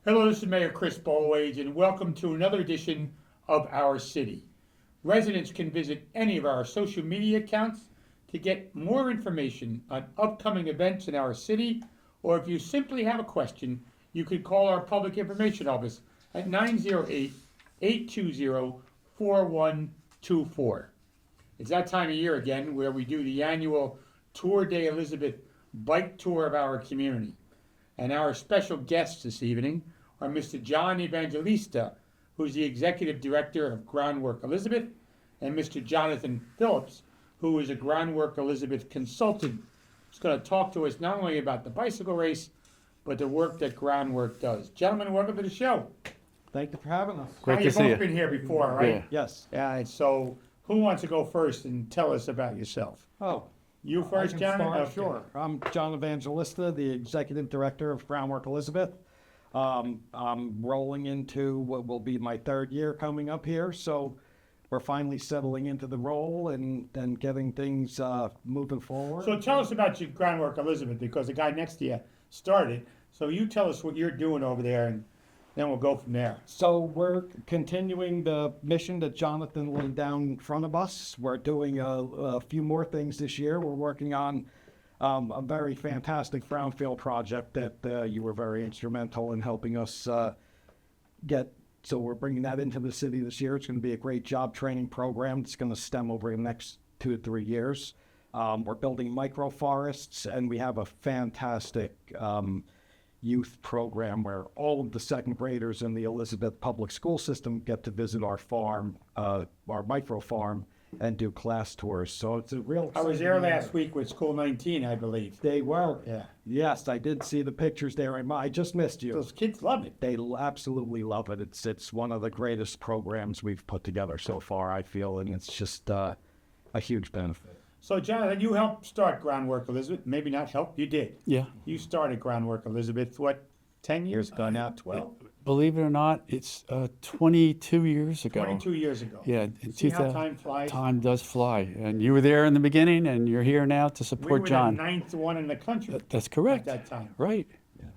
Hello, this is Mayor Chris Bollwage, and welcome to another edition of Our City. Residents can visit any of our social media accounts to get more information on upcoming events in our city, or if you simply have a question, you can call our Public Information Office at 908-820-4124. It's that time of year again where we do the annual Tour de Elizabeth bike tour of our community. And our special guests this evening are Mr. John Evangelista, who's the Executive Director of Groundwork Elizabeth, and Mr. Jonathan Phillips, who is a Groundwork Elizabeth consultant, who's going to talk to us not only about the bicycle race, but the work that Groundwork does. Gentlemen, welcome to the show. Thank you for having us. Now, you've both been here before, right? Yeah. Yes. Yeah, so who wants to go first and tell us about yourself? Oh, You I first, can John? start, Okay. Sure. I'm John Evangelista, the Executive Director of Groundwork Elizabeth. I'm rolling into what will be my third year coming up here, so we're finally settling into the role and getting things moving forward. So tell us about your Groundwork Elizabeth, because the guy next to you started. So you tell us what you're doing over there, and then we'll go from there. So we're continuing the mission that Jonathan laid down in front of us. We're doing a few more things this year. We're working on a very fantastic brownfield project that you were very instrumental in helping us get. So we're bringing that into the city this year. It's going to be a great job training program. It's going to stem over the next 2 to 3 years. We're building microforests, and we have a fantastic youth program where all of the second graders in the Elizabeth public school system get to visit our farm, our micro farm, and do class tours. So it's a real. I was there last week with School 19, I believe. They were. Yeah. Yes, I did see the pictures there. I just missed you. Those kids love it. They absolutely love it. It's one of the greatest programs we've put together so far, I feel, and it's just a huge benefit. So, Jonathan, you helped start Groundwork Elizabeth. Maybe not help, you did. Yeah. You started Groundwork Elizabeth, what, 10 years ago now? 12? Believe it or not, it's 22 years ago. 22 years ago. Yeah. In See how 2000 time flies? Time does fly. And you were there in the beginning, and you're here now to We support were John. the ninth one in the country That's at correct. that time. Right.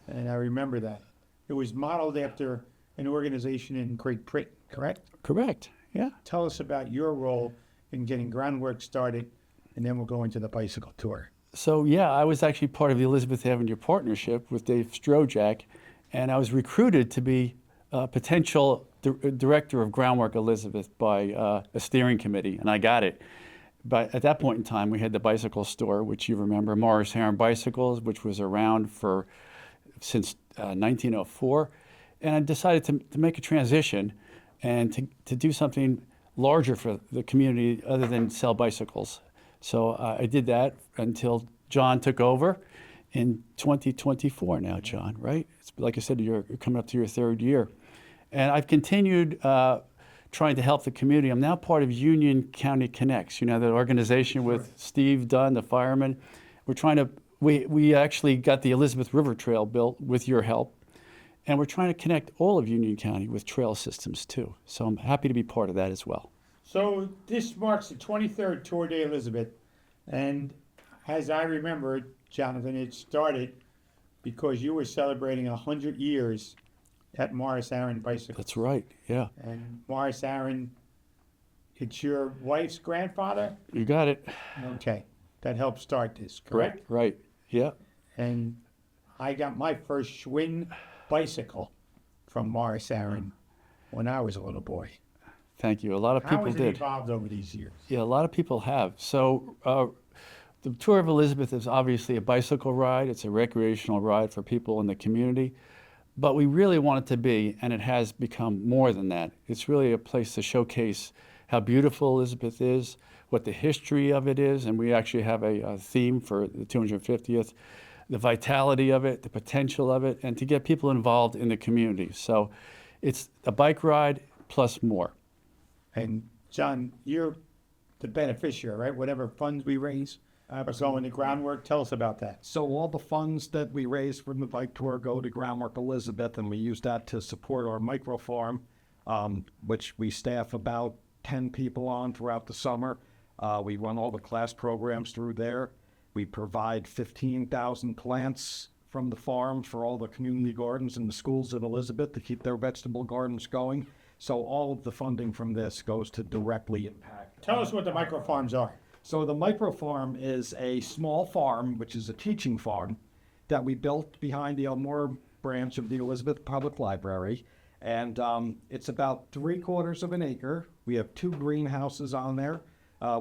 And I remember that. It was modeled after an organization in Great Britain, correct? Correct. Yeah. Tell us about your role in getting Groundwork started, and then we'll go into the bicycle tour. So, yeah, I was actually part of the Elizabeth Avenue Partnership with Dave Strojak, and I was recruited to be a potential director of Groundwork Elizabeth by a steering committee, and I got it. But at that point in time, we had the bicycle store, which you remember, Morris Heron Bicycles, which was around since 1904. And I decided to make a transition and to do something larger for the community other than sell bicycles. So I did that until John took over in 2024 now, John, right? It's, like I said, you're coming up to your third year. And I've continued trying to help the community. I'm now part of Union County Connects, the organization with Steve Dunn, the fireman. We're trying to, we actually got the Elizabeth River Trail built with your help. And we're trying to connect all of Union County with trail systems too. So I'm happy to be part of that as well. So this marks the 23rd Tour de Elizabeth, and as I remember, Jonathan, it started because you were celebrating 100 years at Morris Aaron Bicycle. That's right, yeah. And Morris Aaron, it's your wife's grandfather? You got it. Okay, that helped start this, correct? Right, yeah. And I got my first Schwinn bicycle from Morris Aaron when I was a little boy. Thank you. A lot of How people has it did. evolved over these years? Yeah, a lot of people have. So the Tour of Elizabeth is obviously a bicycle ride. It's a recreational ride for people in the community. But we really want it to be, and it has become more than that. It's really a place to showcase how beautiful Elizabeth is, what the history of it is, and we actually have a theme for the 250th, the vitality of it, the potential of it, and to get people involved in the community. So it's a bike ride plus more. And John, you're the beneficiary, right? Whatever funds we raise are going to Groundwork. Tell us about that. So all the funds that we raise from the bike tour go to Groundwork Elizabeth, and we use that to support our micro farm, which we staff about 10 people on throughout the summer. We run all the class programs through there. We provide 15,000 plants from the farm for all the community gardens and the schools in Elizabeth to keep their vegetable gardens going. So all of the funding from this goes to directly impact. Tell us what the micro farms are. So the micro farm is a small farm, which is a teaching farm, that we built behind the Elmore branch of the Elizabeth Public Library. And it's about 3/4 of an acre. We have 2 greenhouses on there.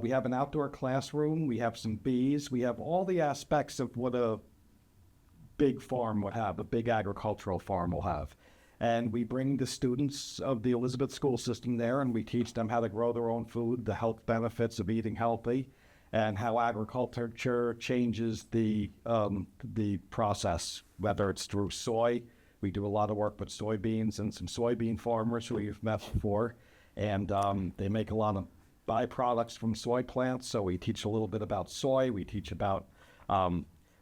We have an outdoor classroom. We have some bees. We have all the aspects of what a big farm would have, a big agricultural farm will have. And we bring the students of the Elizabeth school system there, and we teach them how to grow their own food, the health benefits of eating healthy, and how agriculture changes the process, whether it's through soy. We do a lot of work with soybeans and some soybean farmers who we've met before, and they make a lot of byproducts from soy plants. So we teach a little bit about soy. We teach about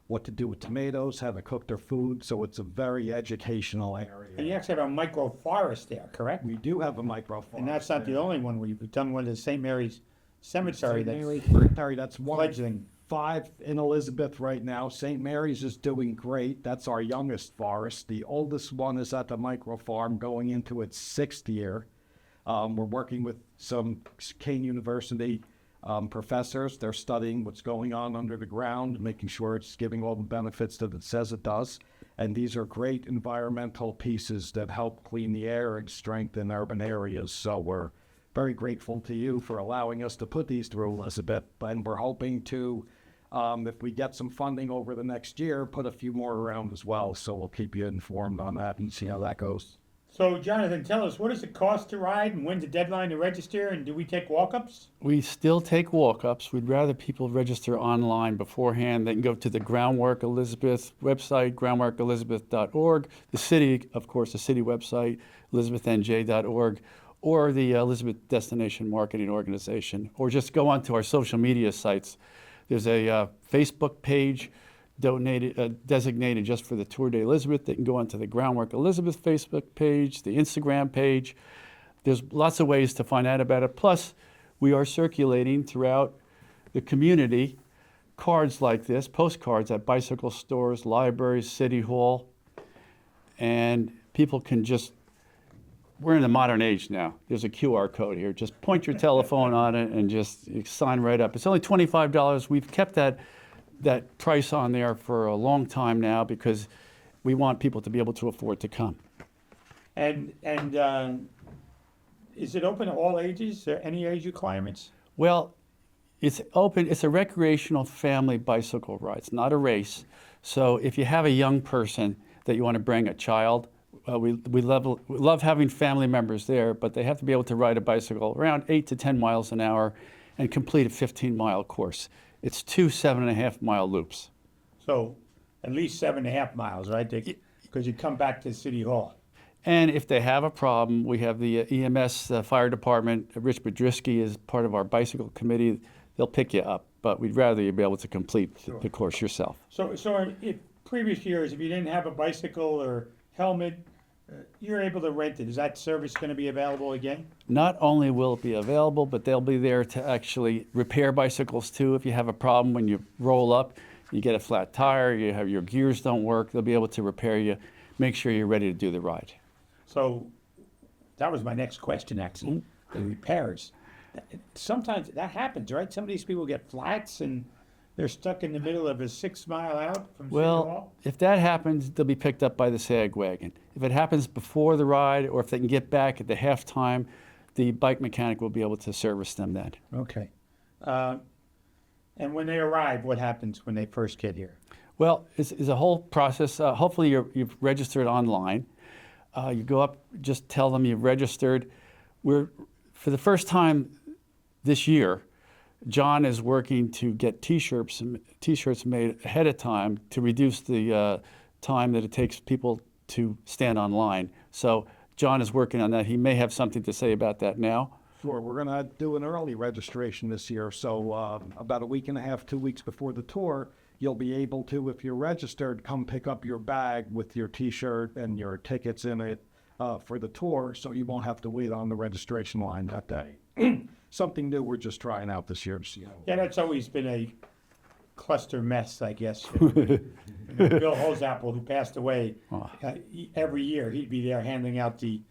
what to do with tomatoes, how to cook their food. So it's a very educational area. And you actually have a micro forest there, correct? We do have a micro farm. And that's not the only one. We've done one at the St. Mary's Cemetery. That's one Fledgling. 5 in Elizabeth right now. St. Mary's is doing great. That's our youngest forest. The oldest one is at the micro farm going into its 6th year. We're working with some Kane University professors. They're studying what's going on under the ground, making sure it's giving all the benefits that it says it does. And these are great environmental pieces that help clean the air and strengthen urban areas. So we're very grateful to you for allowing us to put these through, Elizabeth. And we're hoping to, if we get some funding over the next year, put a few more around as well. So we'll keep you informed on that and see how that goes. So, Jonathan, tell us, what does it cost to ride, and when's the deadline to register, and do we take walk-ups? We still take walk-ups. We'd rather people register online beforehand. They can go to the Groundwork Elizabeth website, groundworkelizabeth.org. The city, of course, the city website, elizabethnj.org, or the Elizabeth Destination Marketing Organization, or just go onto our social media sites. There's a Facebook page designated just for the Tour de Elizabeth. They can go onto the Groundwork Elizabeth Facebook page, the Instagram page. There's lots of ways to find out about it. Plus, we are circulating throughout the community cards like this, postcards at bicycle stores, libraries, City Hall, and people can just, we're in the modern age now. There's a QR code here. Just point your telephone on it and just sign right up. It's only $25. We've kept that price on there for a long time now because we want people to be able to afford to come. And is it open to all ages? Is there any age requirements? Well, it's open. It's a recreational family bicycle ride. It's not a race. So if you have a young person that you want to bring, a child, we love having family members there, but they have to be able to ride a bicycle around 8 to 10 miles an hour and complete a 15-mile course. It's 2 7.5-mile loops. So at least 7.5 miles, right? Because you come back to City Hall. And if they have a problem, we have the EMS fire department. Rich Bedrisky is part of our bicycle committee. They'll pick you up, but we'd rather you be able to complete the course yourself. So in previous years, if you didn't have a bicycle or helmet, you're able to rent it. Is that service going to be available again? Not only will it be available, but they'll be there to actually repair bicycles too. If you have a problem when you roll up, you get a flat tire, you have your gears don't work, they'll be able to repair you, make sure you're ready to do the ride. So that was my next question, actually, the repairs. Sometimes that happens, right? Some of these people get flats and they're stuck in the middle of a 6 mile out from City Hall? If that happens, they'll be picked up by the sag wagon. If it happens before the ride, or if they can get back at the halftime, the bike mechanic will be able to service them then. Okay. And when they arrive, what happens when they first get here? Well, it's a whole process. Hopefully you've registered online. You go up, just tell them you've registered. For the first time this year, John is working to get T-shirts made ahead of time to reduce the time that it takes people to stand online. So John is working on that. He may have something to say about that now. Sure, we're going to do an early registration this year. So about a week and a half, 2 weeks before the tour, you'll be able to, if you're registered, come pick up your bag with your T-shirt and your tickets in it for the tour, so you won't have to wait on the registration line that day. Something new we're just trying out this year. Yeah, that's always been cluster mess, I guess. Bill Hosapple, who passed away, every year he'd be there handing out the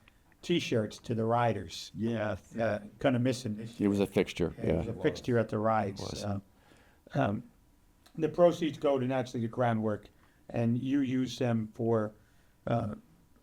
T-shirts to the riders. Yeah. Gonna miss him this He year. was a fixture. He Yeah. was a fixture at the rides. Was. The proceeds go to naturally the groundwork, and you use them for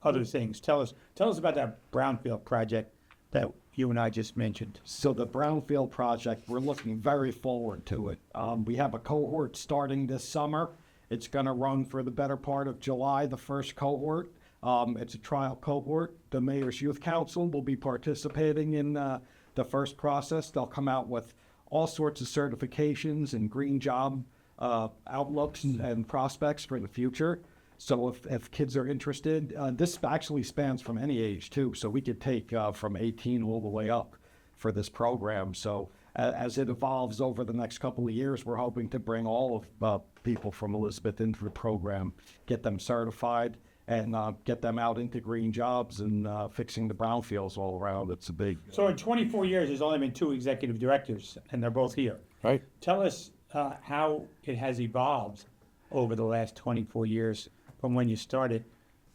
other things. Tell us about that brownfield project that you and I just mentioned. So the Brownfield project, we're looking very forward to it. We have a cohort starting this summer. It's going to run for the better part of July, the first cohort. It's a trial cohort. The Mayor's Youth Council will be participating in the first process. They'll come out with all sorts of certifications and green job outlooks and prospects for the future. So if kids are interested, this actually spans from any age too. So we could take from 18 all the way up for this program. So as it evolves over the next couple of years, we're hoping to bring all of people from Elizabeth into the program, get them certified, and get them out into green jobs and fixing the brownfields all around. It's a big... So in 24 years, there's only been 2 executive directors, and they're both here. Right. Tell us how it has evolved over the last 24 years from when you started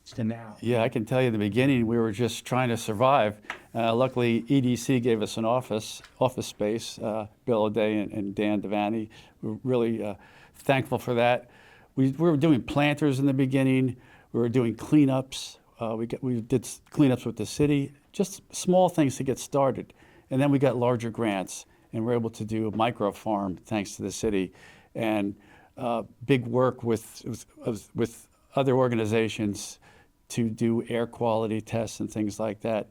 to now. Yeah, I can tell you in the beginning, we were just trying to survive. Luckily, EDC gave us an office space, Bill O'Day and Dan Devaney. We're really thankful for that. We were doing planters in the beginning. We were doing cleanups. We did cleanups with the city, just small things to get started. And then we got larger grants, and we're able to do a micro farm thanks to the city, and big work with other organizations to do air quality tests and things like that.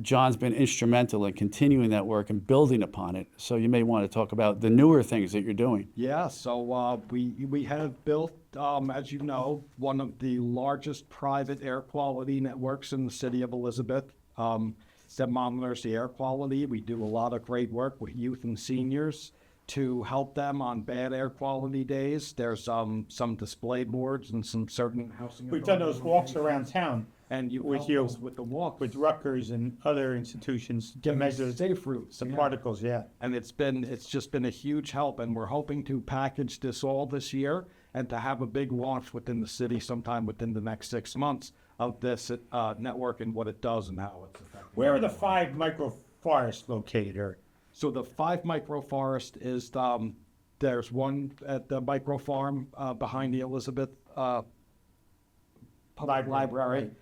John's been instrumental in continuing that work and building upon it. So you may want to talk about the newer things that you're doing. Yeah, so we have built, as you know, one of the largest private air quality networks in the city of Elizabeth that monitors the air quality. We do a lot of great work with youth and seniors to help them on bad air quality days. There's some display boards and some certain housing. We've done those walks around town and you with help you, us with the walk with Rutgers and other institutions to measure safe routes. the Yeah. particles. Yeah. And it's just been a huge help, and we're hoping to package this all this year and to have a big launch within the city sometime within the next 6 months of this network and what it does and how it's effective. Where are the 5 microforests located? Or So the 5 microforest is there's one at the micro farm behind the Elizabeth Public Library. Right.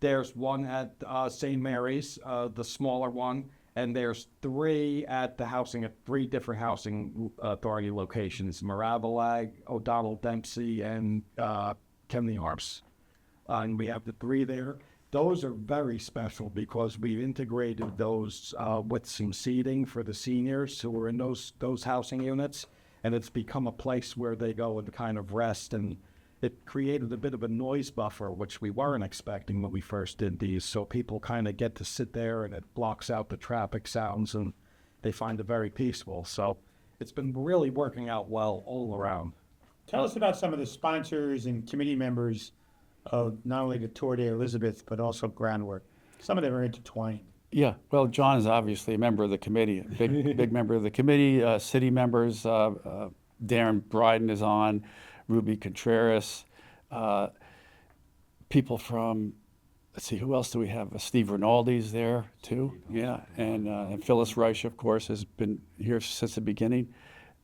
There's one at St. Mary's, the smaller one, and there's 3 at the 3 different housing authority locations: Maravilag, O'Donnell Dempsey, and Kemney Arms. And we have the 3 there. Those are very special because we've integrated those with some seating for the seniors who are in those housing units, and it's become a place where they go and kind of rest. And it created a bit of a noise buffer, which we weren't expecting when we first did these. So people kind of get to sit there, and it blocks out the traffic sounds, and they find it very peaceful. So it's been really working out well all around. tell us about some of the sponsors and committee members of not only the Tour de Elizabeth, but also Groundwork. Some of them are intertwined. Yeah, well, John is obviously a member of the committee, a big member of the committee. City members, Darren Bryden is on, Ruby Contreras, people from, let's see, who else do we have? Steve Rinaldi's there too, yeah, and Phyllis Reich, of course, has been here since the beginning.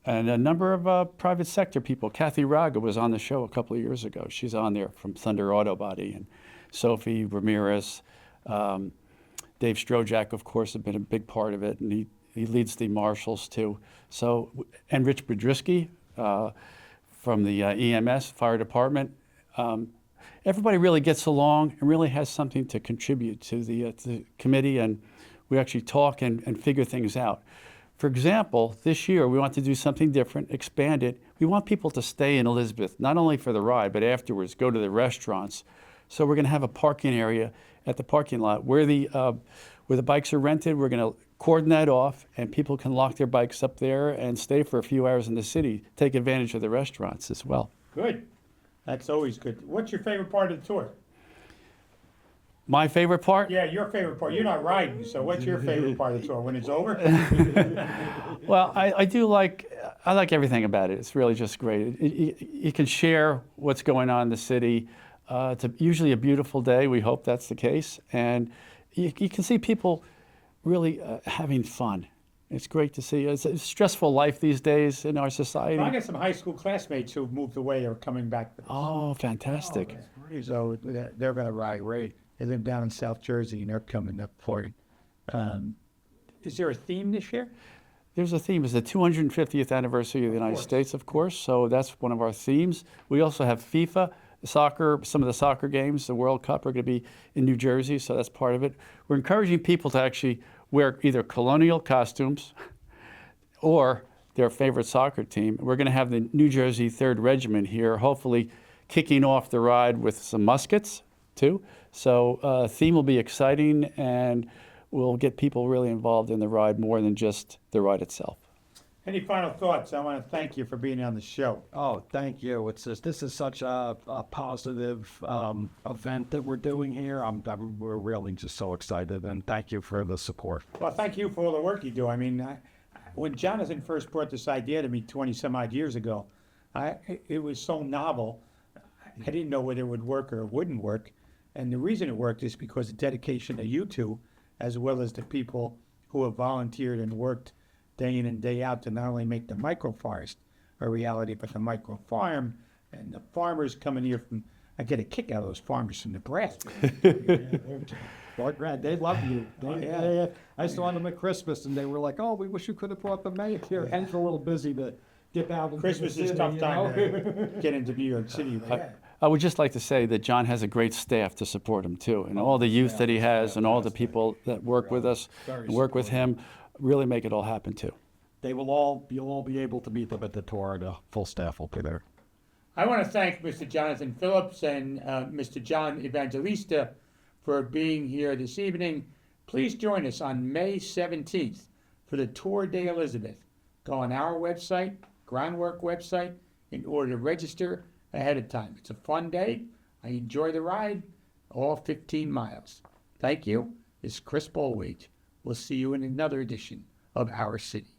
And a number of private sector people. Kathy Raga was on the show a couple of years ago. She's on there from Thunder Auto Body, and Sophie Ramirez. Dave Strojak, of course, has been a big part of it, and he leads the marshals too. So, and Rich Bedrisky from the EMS, fire department. Everybody really gets along and really has something to contribute to the committee, and we actually talk and figure things out. For example, this year we want to do something different, expand it. We want people to stay in Elizabeth, not only for the ride, but afterwards, go to the restaurants. So we're going to have a parking area at the parking lot where the bikes are rented. We're going to cordon that off, and people can lock their bikes up there and stay for a few hours in the city, take advantage of the restaurants as well. Good. That's always good. What's your favorite part of the tour? My favorite part? Yeah, your favorite part. You're not riding, so what's your favorite part of the tour? When it's over? Well, I do like, I like everything about it. It's really just great. You can share what's going on in the city. It's usually a beautiful day. We hope that's the case. And you can see people really having fun. It's great to see. It's a stressful life these days in our society. I got some high school classmates who've moved away or coming back. Oh, fantastic. That's great. So they're going to ride right. They live down in South Jersey and they're coming up for it. Is there a theme this year? There's a theme. It's the 250th anniversary of the United States, of course. So that's one of our themes. We also have FIFA, soccer, some of the soccer games, the World Cup are going to be in New Jersey, so that's part of it. We're encouraging people to actually wear either colonial costumes or their favorite soccer team. We're going to have the New Jersey 3rd Regiment here, hopefully kicking off the ride with some muskets, too. So theme will be exciting, and we'll get people really involved in the ride more than just the ride itself. Any final thoughts? I want to thank you for being on the show. Oh, thank you. This is such a positive event that we're doing here. We're really just so excited, and thank you for the support. Well, thank you for all the work you do. I mean, when Jonathan first brought this idea to me 20 some odd years ago, it was so novel. I didn't know whether it would work or it wouldn't work. And the reason it worked is because of dedication to you two, as well as the people who have volunteered and worked day in and day out to not only make the microforest a reality, but the microfarm and the farmers coming here from, I get a kick out of those farmers from Nebraska. They love you. I saw them at Christmas, and they were like, "Oh, we wish you could have brought the mayor here." And it's a little busy to dip out. Into Christmas the is a city, tough you time know? to get into New York City. I would just like to say that John has a great staff to support him, too. And all the youth that he has and all the people that work with us and work with him really make it all happen, too. You'll all be able to meet them at the tour. The full staff will be there. I want to thank Mr. Jonathan Phillips and Mr. John Evangelista for being here this evening. Please join us on May 17th for the Tour de Elizabeth. Go on our website, Groundwork website, in order to register ahead of time. It's a fun day. I enjoy the ride, all 15 miles. Thank you. This is Chris Bollwage. We'll see you in another edition of Our City.